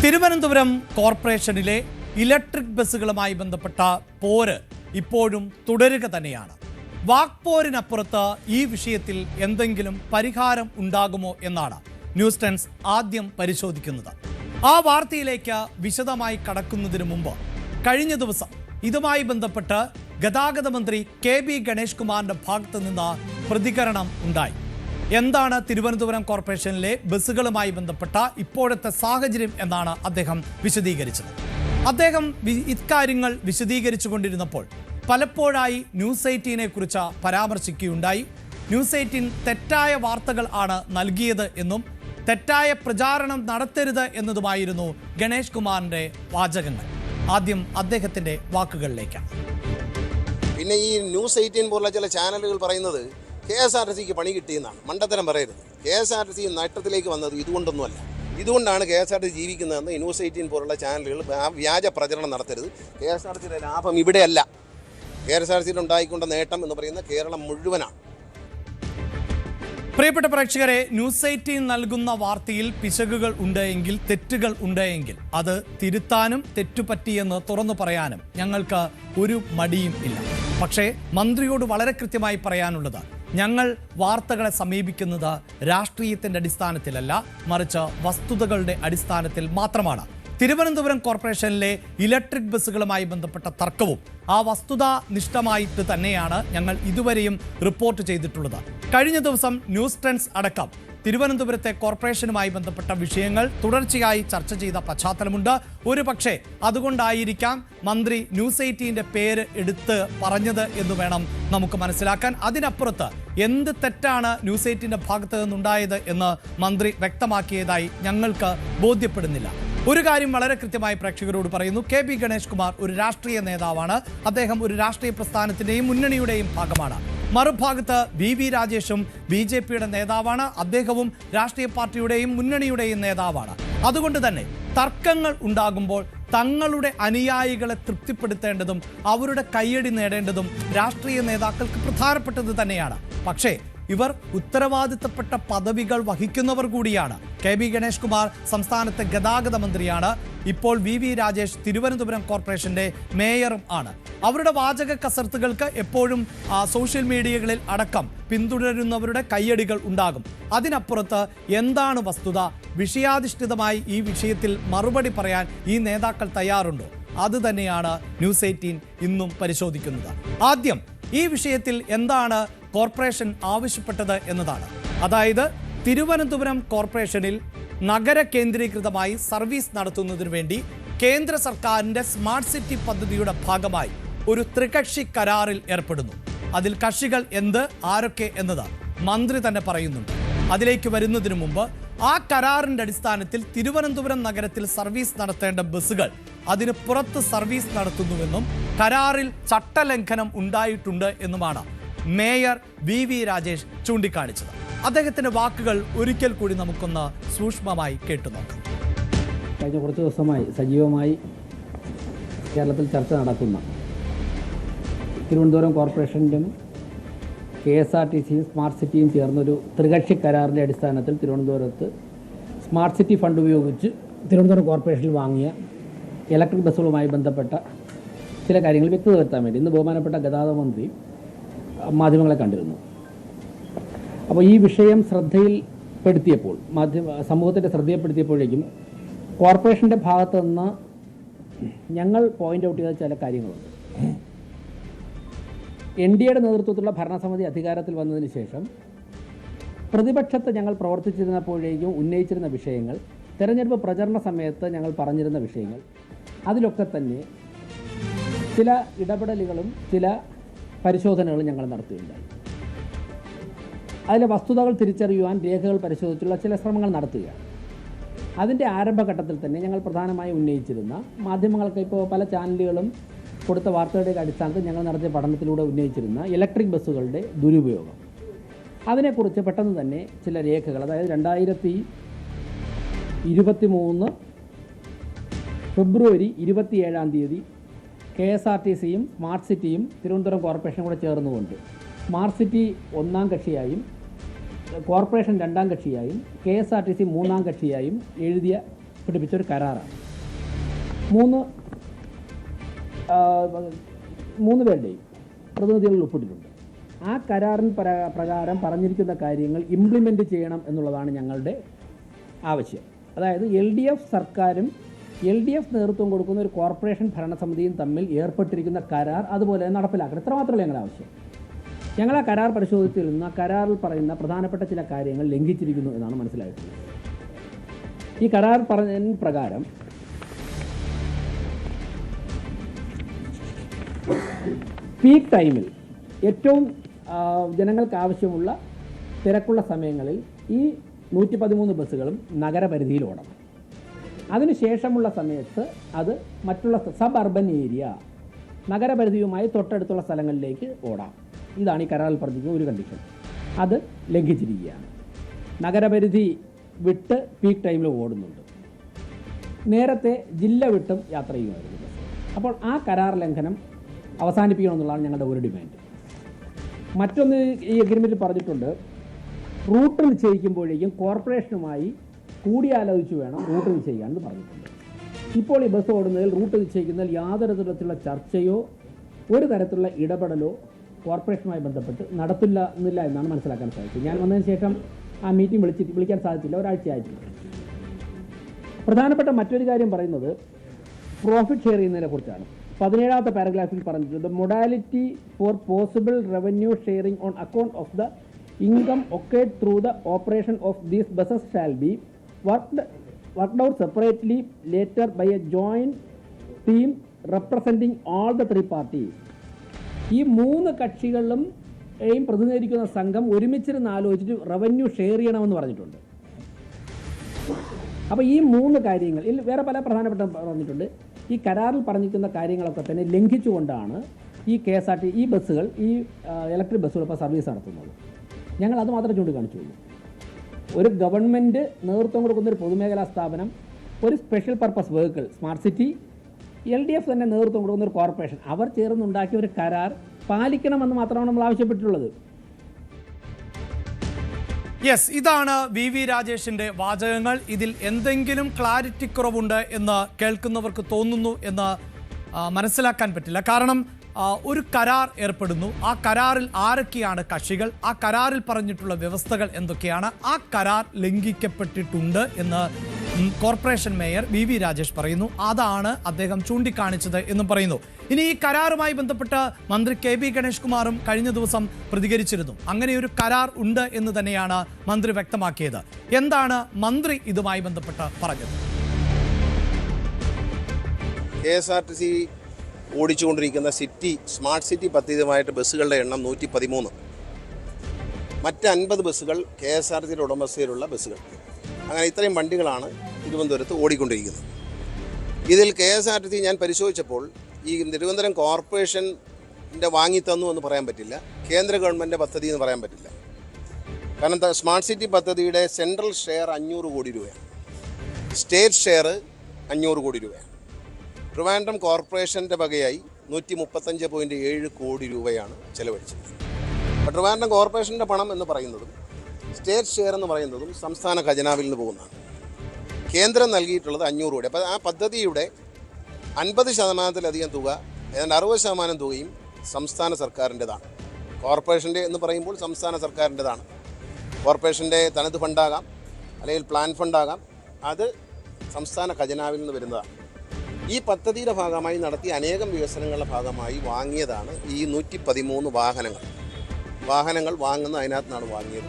തിരുവനന്തപുരം കോർപ്പറേഷനിലെ ഇലക്ട്രിക് ബസ്സുകളുമായി ബന്ധപ്പെട്ട പോര് ഇപ്പോഴും തുടരുക തന്നെയാണ്. വാക്പോരിനപ്പുറത്ത് ഈ വിഷയത്തിൽ എന്തെങ്കിലും പരിഹാരം ഉണ്ടാകുമോ എന്നാണ് ന്യൂസ് ടെൻസ് ആദ്യം പരിശോധിക്കുന്നത്. ആ വാർത്തയിലേക്ക് വിശദമായി കടക്കുന്നതിന് മുമ്പ് കഴിഞ്ഞ ദിവസം ഇതുമായി ബന്ധപ്പെട്ട് ഗതാഗത മന്ത്രി KB ഗണേഷ് കുമാറിന്റെ ഭാഗത്തു നിന്ന് പ്രതികരണം ഉണ്ടായി. എന്താണ് തിരുവനന്തപുരം കോർപ്പറേഷനിലെ ബസ്സുകളുമായി ബന്ധപ്പെട്ട ഇപ്പോഴത്തെ സാഹചര്യം എന്നാണ് അദ്ദേഹം വിശദീകരിച്ചത്. അദ്ദേഹം ഇക്കാര്യങ്ങൾ വിശദീകരിച്ചു കൊണ്ടിരുന്നപ്പോൾ പലപ്പോഴായി ന്യൂസ് 18 കുറിച്ച് പരാമർശിക്കുകയുണ്ടായി. ന്യൂസ് 18 തെറ്റായ വാർത്തകൾ ആണ് നൽകിയത് എന്നും തെറ്റായ പ്രചാരണം നടത്തരുത് എന്നതുമായിരുന്നു ഗണേഷ് കുമാറിന്റെ വാചകങ്ങൾ. ആദ്യം അദ്ദേഹത്തിന്റെ വാക്കുകളിലേക്കാണ്. പിന്നെ ഈ ന്യൂസ് 18 പോലുള്ള ചില ചാനലുകൾ പറയുന്നത് KSRTCക്ക് പണി കിട്ടിയെന്നാണ്. മണ്ടത്തരം പറയരുത്. KSRTC നഷ്ടത്തിലേക്ക് വന്നത് ഇതുകൊണ്ടൊന്നുമല്ല. ഇതുകൊണ്ടാണ് KSRTC ജീവിക്കുന്നതെന്ന് ന്യൂസ് 18 പോലുള്ള ചാനലുകൾ വ്യാജ പ്രചരണം നടത്തരുത്. KSRTCയുടെ ലാഭം ഇവിടെയല്ല. KSRTCയിൽ ഉണ്ടായിക്കൊണ്ട നേട്ടം എന്ന് പറയുന്നത് കേരളം മുഴുവനാണ്. പ്രിയപ്പെട്ട പ്രേക്ഷകരെ, ന്യൂസ് 18 നൽകുന്ന വാർത്തയിൽ പിശകുകൾ ഉണ്ടെങ്കിൽ, തെറ്റുകൾ ഉണ്ടെങ്കിൽ അത് തിരുത്താനും തെറ്റുപറ്റിയെന്ന് തുറന്നു പറയാനും ഞങ്ങൾക്ക് ഒരു മടിയും ഇല്ല. പക്ഷേ മന്ത്രിയോട് വളരെ കൃത്യമായി പറയാനുള്ളത്, ഞങ്ങൾ വാർത്തകളെ സമീപിക്കുന്നത് രാഷ്ട്രീയത്തിന്റെ അടിസ്ഥാനത്തിലല്ല, മറിച്ച് വസ്തുതകളുടെ അടിസ്ഥാനത്തിൽ മാത്രമാണ്. തിരുവനന്തപുരം കോർപ്പറേഷനിലെ ഇലക്ട്രിക് ബസ്സുകളുമായി ബന്ധപ്പെട്ട തർക്കവും ആ വസ്തുതാനിഷ്ഠമായിട്ട് തന്നെയാണ് ഞങ്ങൾ ഇതുവരെയും റിപ്പോർട്ട് ചെയ്തിട്ടുള്ളത്. കഴിഞ്ഞ ദിവസം ന്യൂസ് ട്രെൻഡ്സ് അടക്കം തിരുവനന്തപുരത്തെ കോർപ്പറേഷനുമായി ബന്ധപ്പെട്ട വിഷയങ്ങൾ തുടർച്ചയായി ചർച്ച ചെയ്ത പശ്ചാത്തലമുണ്ട്. ഒരു പക്ഷേ അതുകൊണ്ടായിരിക്കാം മന്ത്രി ന്യൂസ് 18 പേര് എടുത്ത് പറഞ്ഞത് എന്ന് വേണം നമുക്ക് മനസ്സിലാക്കാൻ. അതിനപ്പുറത്ത് എന്ത് തെറ്റാണ് ന്യൂസ് 18 ഭാഗത്ത് നിന്നുണ്ടായത് എന്ന് മന്ത്രി വ്യക്തമാക്കിയതായി ഞങ്ങൾക്ക് ബോധ്യപ്പെടുന്നില്ല. ഒരു കാര്യം വളരെ കൃത്യമായി പ്രേക്ഷകരോട് പറയുന്നു. KB ഗണേഷ് കുമാർ ഒരു രാഷ്ട്രീയ നേതാവാണ്. അദ്ദേഹം ഒരു രാഷ്ട്രീയ പ്രസ്ഥാനത്തിന്റെയും മുന്നണിയുടെയും ഭാഗമാണ്. മറുഭാഗത്ത് VV രാജേഷും BJPയുടെ നേതാവാണ്. അദ്ദേഹവും രാഷ്ട്രീയ പാർട്ടിയുടെയും മുന്നണിയുടെയും നേതാവാണ്. അതുകൊണ്ട് തന്നെ തർക്കങ്ങൾ ഉണ്ടാകുമ്പോൾ തങ്ങളുടെ അനുയായികളെ തൃപ്തിപ്പെടുത്തേണ്ടതും അവരുടെ കയ്യടി നേടേണ്ടതും രാഷ്ട്രീയ നേതാക്കൾക്ക് പ്രധാനപ്പെട്ടത് തന്നെയാണ്. പക്ഷേ ഇവർ ഉത്തരവാദിത്തപ്പെട്ട പദവികൾ വഹിക്കുന്നവർ കൂടിയാണ്. KB ഗണേഷ് കുമാർ സംസ്ഥാനത്തെ ഗതാഗത മന്ത്രിയാണ്. ഇപ്പോൾ VV രാജേഷ് തിരുവനന്തപുരം കോർപ്പറേഷന്റെ മേയറും ആണ്. അവരുടെ വാചക കസർത്തുകൾക്ക് എപ്പോഴും സോഷ്യൽ മീഡിയകളിൽ അടക്കം പിന്തുടരുന്നവരുടെ കയ്യടികൾ ഉണ്ടാകും. അതിനപ്പുറത്ത് എന്താണ് വസ്തുത, വിഷയാധിഷ്ഠിതമായി ഈ വിഷയത്തിൽ മറുപടി പറയാൻ ഈ നേതാക്കൾ തയ്യാറുണ്ടോ? അത് തന്നെയാണ് ന്യൂസ് 18 ഇന്നും പരിശോധിക്കുന്നത്. ആദ്യം ഈ വിഷയത്തിൽ എന്താണ് കോർപ്പറേഷൻ ആവശ്യപ്പെട്ടത് എന്നതാണ്. അതായത് തിരുവനന്തപുരം കോർപ്പറേഷനിൽ നഗര കേന്ദ്രീകൃതമായി സർവീസ് നടത്തുന്നതിന് വേണ്ടി കേന്ദ്ര സർക്കാരിൻ്റെ സ്മാർട്ട് സിറ്റി പദ്ധതിയുടെ ഭാഗമായി ഒരു ത്രികക്ഷി കരാറിൽ ഏർപ്പെടുന്നു. അതിൽ കക്ഷികൾ എന്ത്, ആരൊക്കെ എന്നത് മന്ത്രി തന്നെ പറയുന്നുണ്ട്. അതിലേക്ക് വരുന്നതിന് മുമ്പ് ആ കരാറിൻ്റെ അടിസ്ഥാനത്തിൽ തിരുവനന്തപുരം നഗരത്തിൽ സർവീസ് നടത്തേണ്ട ബസ്സുകൾ അതിന് പുറത്ത് സർവീസ് നടത്തുന്നുവെന്നും കരാറിൽ ചട്ടലംഘനം ഉണ്ടായിട്ടുണ്ട് എന്നുമാണ് മേയർ VV രാജേഷ് ചൂണ്ടിക്കാണിച്ചത്. അദ്ദേഹത്തിന്റെ വാക്കുകൾ ഒരിക്കൽ കൂടി നമുക്കൊന്ന് സൂക്ഷ്മമായി കേട്ടുനോക്കാം. കഴിഞ്ഞ കുറച്ച് ദിവസമായി സജീവമായി കേരളത്തിൽ ചർച്ച നടക്കുന്ന തിരുവനന്തപുരം കോർപ്പറേഷനും KSRTCയും സ്മാർട്ട് സിറ്റിയും ചേർന്നൊരു ത്രികക്ഷി കരാറിൻ്റെ അടിസ്ഥാനത്തിൽ തിരുവനന്തപുരത്ത് സ്മാർട്ട് സിറ്റി ഫണ്ട് ഉപയോഗിച്ച് തിരുവനന്തപുരം കോർപ്പറേഷനിൽ വാങ്ങിയ ഇലക്ട്രിക് ബസ്സുകളുമായി ബന്ധപ്പെട്ട ചില കാര്യങ്ങൾ വ്യക്തത വരുത്താൻ വേണ്ടി ഇന്ന് ബഹുമാനപ്പെട്ട ഗതാഗത മന്ത്രി മാധ്യമങ്ങളെ കണ്ടിരുന്നു. അപ്പോൾ ഈ വിഷയം ശ്രദ്ധയിൽപ്പെടുത്തിയപ്പോൾ സമൂഹത്തിൻ്റെ ശ്രദ്ധയിൽപ്പെടുത്തിയപ്പോഴേക്കും കോർപ്പറേഷൻ്റെ ഭാഗത്തു നിന്ന് ഞങ്ങൾ പോയിൻ്റ് ഔട്ട് ചെയ്ത ചില കാര്യങ്ങളുണ്ട്. NDAയുടെ നേതൃത്വത്തിലുള്ള ഭരണസമിതി അധികാരത്തിൽ വന്നതിന് ശേഷം പ്രതിപക്ഷത്ത് ഞങ്ങൾ പ്രവർത്തിച്ചിരുന്നപ്പോഴേക്കും ഉന്നയിച്ചിരുന്ന വിഷയങ്ങൾ, തെരഞ്ഞെടുപ്പ് പ്രചരണ സമയത്ത് ഞങ്ങൾ പറഞ്ഞിരുന്ന വിഷയങ്ങൾ, അതിലൊക്കെ തന്നെ ചില ഇടപെടലുകളും ചില പരിശോധനകളും ഞങ്ങൾ നടത്തുകയുണ്ടായി. അതിലെ വസ്തുതകൾ തിരിച്ചറിയുവാൻ രേഖകൾ പരിശോധിച്ചുള്ള ചില ശ്രമങ്ങൾ നടത്തുകയാണ്. അതിൻ്റെ ആരംഭഘട്ടത്തിൽ തന്നെ ഞങ്ങൾ പ്രധാനമായി ഉന്നയിച്ചിരുന്ന, മാധ്യമങ്ങൾക്ക് ഇപ്പോൾ പല ചാനലുകളും കൊടുത്ത വാർത്തയുടെ അടിസ്ഥാനത്തിൽ ഞങ്ങൾ നടത്തിയ പഠനത്തിലൂടെ ഉന്നയിച്ചിരുന്ന ഇലക്ട്രിക് ബസ്സുകളുടെ ദുരുപയോഗം, അതിനെക്കുറിച്ച് പെട്ടെന്ന് തന്നെ ചില രേഖകൾ, അതായത് 2023 ഫെബ്രുവരി 27 KSRTCയും സ്മാർട്ട് സിറ്റിയും തിരുവനന്തപുരം കോർപ്പറേഷനും കൂടെ ചേർന്നുകൊണ്ട് സ്മാർട്ട് സിറ്റി ഒന്നാം കക്ഷിയായും കോർപ്പറേഷൻ രണ്ടാം കക്ഷിയായും KSRTC മൂന്നാം കക്ഷിയായും എഴുതിയ പിടിപ്പിച്ച ഒരു കരാറാണ്. മൂന്ന് പേരുടെയും പ്രതിനിധികൾ ഒപ്പിട്ടിട്ടുണ്ട്. ആ കരാറിന് പ്രകാരം പറഞ്ഞിരിക്കുന്ന കാര്യങ്ങൾ ഇംപ്ലിമെൻ്റ് ചെയ്യണം എന്നുള്ളതാണ് ഞങ്ങളുടെ ആവശ്യം. അതായത് LDF സർക്കാരും LDF നേതൃത്വം കൊടുക്കുന്ന ഒരു കോർപ്പറേഷൻ ഭരണസമിതിയും തമ്മിൽ ഏർപ്പെട്ടിരിക്കുന്ന കരാർ അതുപോലെ നടപ്പിലാക്കണം. ഇത്ര മാത്രമേ ഞങ്ങളുടെ ആവശ്യം. ഞങ്ങൾ ആ കരാർ പരിശോധിച്ചിൽ നിന്ന് ആ കരാറിൽ പറയുന്ന പ്രധാനപ്പെട്ട ചില കാര്യങ്ങൾ ലംഘിച്ചിരിക്കുന്നു എന്നാണ് മനസ്സിലായിട്ടുള്ളത്. ഈ കരാർ പറഞ്ഞ പ്രകാരം പീക്ക് ടൈമിൽ ഏറ്റവും ജനങ്ങൾക്ക് ആവശ്യമുള്ള തിരക്കുള്ള സമയങ്ങളിൽ ഈ 113 ബസ്സുകളും നഗരപരിധിയിൽ ഓടണം. അതിനുശേഷമുള്ള സമയത്ത് അത് മറ്റുള്ള സബ് അർബൻ ഏരിയ നഗരപരിധിയുമായി തൊട്ടടുത്തുള്ള സ്ഥലങ്ങളിലേക്ക് ഓടാം. ഇതാണ് ഈ കരാറിൽ പറഞ്ഞിരിക്കുന്ന ഒരു കണ്ടീഷൻ. അത് ലംഘിച്ചിരിക്കുകയാണ്. നഗരപരിധി വിട്ട് പീക്ക് ടൈമിൽ ഓടുന്നുണ്ട്. നേരത്തെ ജില്ല വിട്ടും യാത്ര ചെയ്യുമായിരുന്നു ബസ്. അപ്പോൾ ആ കരാർ ലംഘനം അവസാനിപ്പിക്കണമെന്നുള്ളതാണ് ഞങ്ങളുടെ ഒരു ഡിമാൻഡ്. മറ്റൊന്ന് ഈ അഗ്രിമെൻറ്റിൽ പറഞ്ഞിട്ടുണ്ട്, റൂട്ട് നിശ്ചയിക്കുമ്പോഴേക്കും കോർപ്പറേഷനുമായി കൂടിയാലോചിച്ച് വേണം റൂട്ട് നിശ്ചയിക്കാമെന്ന് പറഞ്ഞിട്ടുണ്ട്. ഇപ്പോൾ ഈ ബസ് ഓടുന്നതിൽ റൂട്ട് നിശ്ചയിക്കുന്നതിൽ യാതൊരു തരത്തിലുള്ള ചർച്ചയോ ഒരു തരത്തിലുള്ള ഇടപെടലോ കോർപ്പറേഷനുമായി ബന്ധപ്പെട്ട് നടത്തുന്നില്ല എന്നാണ് മനസ്സിലാക്കാൻ സാധിച്ചത്. ഞാൻ വന്നതിന് ശേഷം ആ മീറ്റിംഗ് വിളിക്കാൻ സാധിച്ചില്ല, ഒരാഴ്ചയായിട്ടില്ല. പ്രധാനപ്പെട്ട മറ്റൊരു കാര്യം പറയുന്നത് പ്രോഫിറ്റ് ഷെയർ ചെയ്യുന്നതിനെ കുറിച്ചാണ്. 17ാമത്തെ പാരഗ്രാഫിൽ പറഞ്ഞിട്ടുണ്ട്, modality for possible revenue sharing on account of the income accrued through the operation of these buses shall be worked out separately later by a joint team representing all the 3 parties. ഈ 3 കക്ഷികളിലും പ്രതിനിധീകരിക്കുന്ന സംഘം ഒരുമിച്ചിരുന്ന് ആലോചിച്ചിട്ട് revenue share ചെയ്യണമെന്ന് പറഞ്ഞിട്ടുണ്ട്. അപ്പോൾ ഈ 3 കാര്യങ്ങൾ വേറെ പല പ്രധാനപ്പെട്ട പറഞ്ഞിട്ടുണ്ട്. ഈ കരാറിൽ പറഞ്ഞിരിക്കുന്ന കാര്യങ്ങളൊക്കെ തന്നെ ലംഘിച്ചുകൊണ്ടാണ് ഈ KSRT ഈ ബസ്സുകൾ ഈ ഇലക്ട്രിക് ബസ്സുകൾ ഇപ്പോൾ സർവീസ് നടത്തുന്നത്. ഞങ്ങൾ അത് മാത്രമേ ചൂണ്ടിക്കാണിച്ചുള്ളൂ. ഒരു ഗവൺമെൻറ് നേതൃത്വം കൊടുക്കുന്ന ഒരു പൊതുമേഖലാ സ്ഥാപനം, ഒരു special purpose vehicle, smart city, LDF തന്നെ നേതൃത്വം കൊടുക്കുന്ന ഒരു കോർപ്പറേഷൻ, അവർ ചേർന്നുണ്ടാക്കിയ ഒരു കരാർ പാലിക്കണമെന്ന് മാത്രമാണ് നമ്മൾ ആവശ്യപ്പെട്ടിട്ടുള്ളത്. യെസ്, ഇതാണ് VV രാജേഷിന്റെ വാചകങ്ങൾ. ഇതിൽ എന്തെങ്കിലും ക്ലാരിറ്റി കുറവുണ്ട് എന്ന് കേൾക്കുന്നവർക്ക് തോന്നുന്നു എന്ന് മനസ്സിലാക്കാൻ പറ്റില്ല. കാരണം ഒരു കരാർ ഏർപ്പെടുന്നു, ആ കരാറിൽ ആരൊക്കെയാണ് കക്ഷികൾ, ആ കരാറിൽ പറഞ്ഞിട്ടുള്ള വ്യവസ്ഥകൾ എന്തൊക്കെയാണ്, ആ കരാർ ലംഘിക്കപ്പെട്ടിട്ടുണ്ട് എന്ന് കോർപ്പറേഷൻ മേയർ VV രാജേഷ് പറയുന്നു. അതാണ് അദ്ദേഹം ചൂണ്ടിക്കാണിച്ചത് എന്ന് പറയുന്നു. ഇനി ഈ കരാറുമായി ബന്ധപ്പെട്ട് മന്ത്രി KB ഗണേഷ് കുമാറും കഴിഞ്ഞ ദിവസം പ്രതികരിച്ചിരുന്നു. അങ്ങനെ ഒരു കരാർ ഉണ്ട് എന്ന് തന്നെയാണ് മന്ത്രി വ്യക്തമാക്കിയത്. എന്താണ് മന്ത്രി ഇതുമായി ബന്ധപ്പെട്ട് പറഞ്ഞത്? KSRTC ഓടിച്ചുകൊണ്ടിരിക്കുന്ന സ്മാർട്ട് സിറ്റി പദ്ധതിയുമായിട്ട് ബസ്സുകളുടെ എണ്ണം 113. മറ്റ് 50 ബസ്സുകൾ KSRTCയുടെ ഉടമസ്ഥയിലുള്ള ബസ്സുകൾ. അങ്ങനെ ഇത്രയും വണ്ടികളാണ് തിരുവനന്തപുരത്ത് ഓടിക്കൊണ്ടിരിക്കുന്നത്. ഇതിൽ KSRTC ഞാൻ പരിശോധിച്ചപ്പോൾ ഈ തിരുവനന്തപുരം കോർപ്പറേഷൻ്റെ വാങ്ങിത്തന്നു എന്ന് പറയാൻ പറ്റില്ല, കേന്ദ്ര ഗവൺമെൻറ് പദ്ധതി എന്ന് പറയാൻ പറ്റില്ല. കാരണം സ്മാർട്ട് സിറ്റി പദ്ധതിയുടെ സെൻട്രൽ ഷെയർ 500 കോടി രൂപയാണ്, സ്റ്റേറ്റ് ഷെയർ 500 കോടി രൂപയാണ്. ട്രിവാൻഡ്രം കോർപ്പറേഷൻ്റെ വകയായി 135.7 കോടി രൂപയാണ് ചെലവഴിച്ചത്. അപ്പോൾ ട്രിവാൻഡ്രം കോർപ്പറേഷൻ്റെ പണം എന്ന് പറയുന്നതും സ്റ്റേറ്റ് ഷെയർ എന്ന് പറയുന്നതും സംസ്ഥാന ഖജനാവിൽ നിന്ന് പോകുന്നതാണ്. കേന്ദ്രം നൽകിയിട്ടുള്ളത് 500 കോടി. അപ്പോൾ ആ പദ്ധതിയുടെ 50% തുക, ഏതാണ്ട് 60% തുകയും സംസ്ഥാന സർക്കാരിൻ്റെതാണ്. കോർപ്പറേഷൻ്റെ എന്ന് പറയുമ്പോൾ സംസ്ഥാന സർക്കാരിൻ്റെതാണ്. കോർപ്പറേഷൻ്റെ തനത് ഫണ്ടാകാം, അല്ലെങ്കിൽ പ്ലാൻ ഫണ്ടാകാം, അത് സംസ്ഥാന ഖജനാവിൽ നിന്ന് വരുന്നതാണ്. ഈ പദ്ധതിയുടെ ഭാഗമായി നടത്തിയ അനേകം വികസനങ്ങളുടെ ഭാഗമായി വാങ്ങിയതാണ് ഈ 113 വാഹനങ്ങൾ വാങ്ങുന്ന അതിനകത്ത് നിന്നാണ് വാങ്ങിയത്.